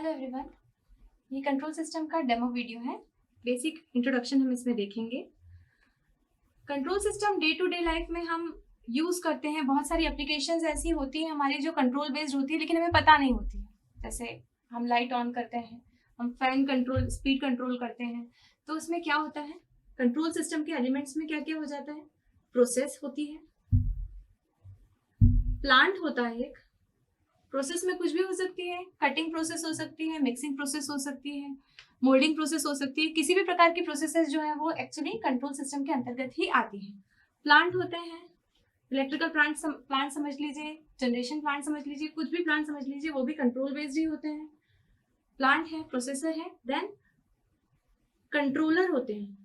Hello everyone, ये control system का demo video है। बेसिक इंट्रोडक्शन हम इसमें देखेंगे। Control system day to day life में हम यूज करते हैं। बहुत सारी एप्लीकेशंस ऐसी होती हैं हमारी जो कंट्रोल बेस्ड होती है, लेकिन हमें पता नहीं होती है। जैसे हम लाइट ऑन करते हैं, हम फैन कंट्रोल, स्पीड कंट्रोल करते हैं, तो उसमें क्या होता है, कंट्रोल सिस्टम के एलिमेंट्स में क्या क्या हो जाता है। प्रोसेस होती है, प्लांट होता है, एक प्रोसेस में कुछ भी हो सकती है, कटिंग प्रोसेस हो सकती है, मिक्सिंग प्रोसेस हो सकती है, मोल्डिंग प्रोसेस हो सकती है। किसी भी प्रकार की प्रोसेसेस जो है वो एक्चुअली कंट्रोल सिस्टम के अंतर्गत ही आती है। प्लांट होते हैं, इलेक्ट्रिकल प्लांट समझ लीजिए, जनरेशन प्लांट समझ लीजिए, कुछ भी प्लांट समझ लीजिए, वो भी कंट्रोल बेस्ड ही होते हैं। प्लांट है, प्रोसेसर है, देन कंट्रोलर होते हैं।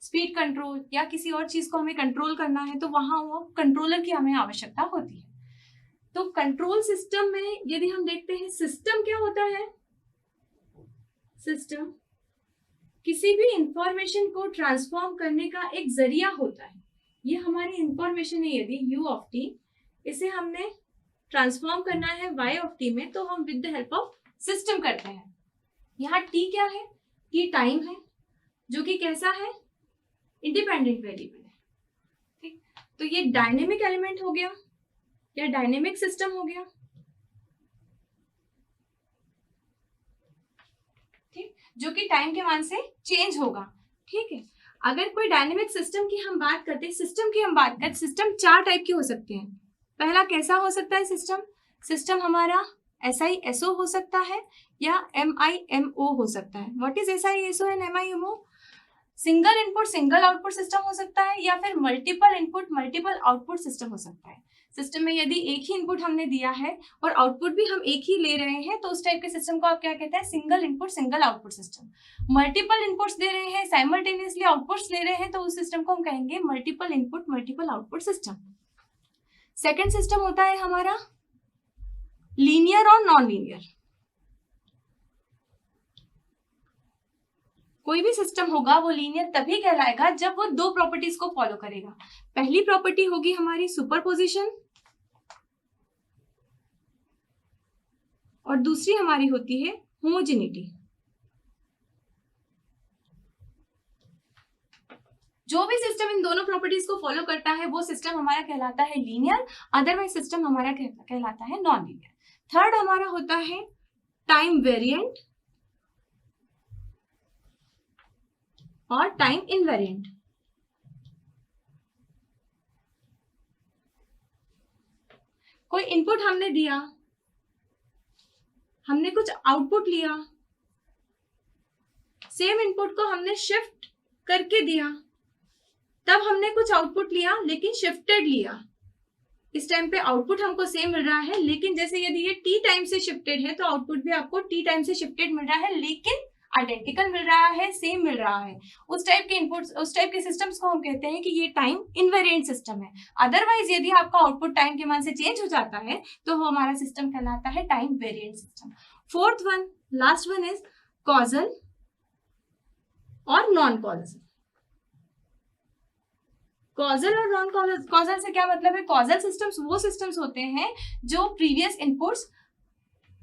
स्पीड कंट्रोल या किसी और चीज को हमें कंट्रोल करना है तो वहां वो कंट्रोलर की हमें आवश्यकता होती है। तो कंट्रोल सिस्टम में यदि हम देखते हैं, सिस्टम क्या होता है। सिस्टम किसी भी इंफॉर्मेशन को ट्रांसफॉर्म करने का एक जरिया होता है। ये हमारी इंफॉर्मेशन है, यदि u ऑफ t, इसे हमने ट्रांसफॉर्म करना है y ऑफ t में, तो हम with the help of system करते हैं। यहाँ t क्या है, t टाइम है, जो कि कैसा है, इंडिपेंडेंट वेरिएबल है। ठीक, तो ये डायनेमिक एलिमेंट हो गया या डायनेमिक सिस्टम हो गया। ठीक, जो कि टाइम के मान से चेंज होगा। ठीक है, अगर कोई डायनेमिक सिस्टम की हम बात करते हैं, सिस्टम 4 टाइप के हो सकते हैं। पहला कैसा हो सकता है सिस्टम, सिस्टम हमारा SISO हो सकता है या MIMO हो सकता है। What is SISO and MIMO? Single input single output system हो सकता है या फिर multiple input multiple output system हो सकता है। सिस्टम में यदि एक ही इनपुट हमने दिया है और आउटपुट भी हम एक ही ले रहे हैं, तो उस टाइप के सिस्टम को आप क्या कहते हैं, single input single output system. Multiple inputs दे रहे हैं, साइमल्टेनियसली आउटपुट्स ले रहे हैं, तो उस सिस्टम को हम कहेंगे multiple input multiple output system. Second system होता है हमारा लीनियर और नॉन लीनियर। कोई भी सिस्टम होगा वो लीनियर तभी कहलाएगा जब वो 2 प्रॉपर्टीज को फॉलो करेगा। पहली प्रॉपर्टी होगी हमारी सुपरपोजिशन और दूसरी हमारी होती है होमोजेनिटी। जो भी सिस्टम इन दोनों प्रॉपर्टीज को फॉलो करता है वो सिस्टम हमारा कहलाता है लीनियर, अदरवाइज सिस्टम हमारा कहलाता है नॉन लीनियर। थर्ड हमारा होता है टाइम वेरिएंट और टाइम इनवेरिएंट। कोई इनपुट हमने दिया, हमने कुछ आउटपुट लिया, सेम इनपुट को हमने शिफ्ट करके दिया, तब हमने कुछ आउटपुट लिया लेकिन शिफ्टेड लिया। इस टाइम पे आउटपुट हमको सेम मिल रहा है, लेकिन जैसे यदि ये t टाइम से शिफ्टेड है तो आउटपुट भी आपको t टाइम से शिफ्टेड मिल रहा है, लेकिन आइडेंटिकल मिल रहा है, सेम मिल रहा है। उस टाइप के इनपुट्स, उस टाइप के सिस्टम्स को हम कहते हैं कि ये टाइम इनवेरिएंट सिस्टम है। अदरवाइज यदि आपका आउटपुट टाइम के मान से चेंज हो जाता है तो वो हमारा सिस्टम कहलाता है time variant system. Fourth one, last one is causal और नॉन कॉजल। कॉजल और नॉन कॉजल से क्या मतलब है, कॉजल सिस्टम्स वो सिस्टम्स होते हैं जो प्रीवियस इनपुट्स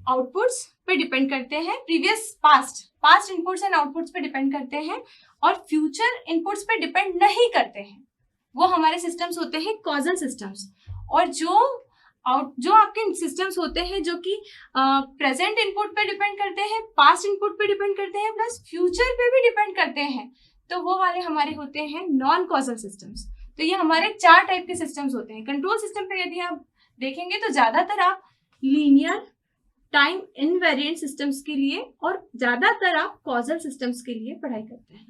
आउटपुट्स पे डिपेंड करते हैं, previous past inputs and outputs पे डिपेंड करते हैं और फ्यूचर इनपुट्स पे डिपेंड नहीं करते हैं, वो हमारे सिस्टम्स होते हैं कॉजल सिस्टम्स। और जो आपके सिस्टम्स होते हैं जो कि प्रेजेंट इनपुट पे डिपेंड करते हैं, पास्ट इनपुट पे डिपेंड करते हैं, प्लस फ्यूचर पे भी डिपेंड करते हैं, तो वो वाले हमारे होते हैं नॉन कॉजल सिस्टम्स। तो ये हमारे 4 टाइप के सिस्टम्स होते हैं। कंट्रोल सिस्टम पे यदि आप देखेंगे तो ज्यादातर आप लीनियर टाइम इनवेरिएंट सिस्टम्स के लिए और ज्यादातर आप कॉजल सिस्टम्स के लिए पढ़ाई करते हैं।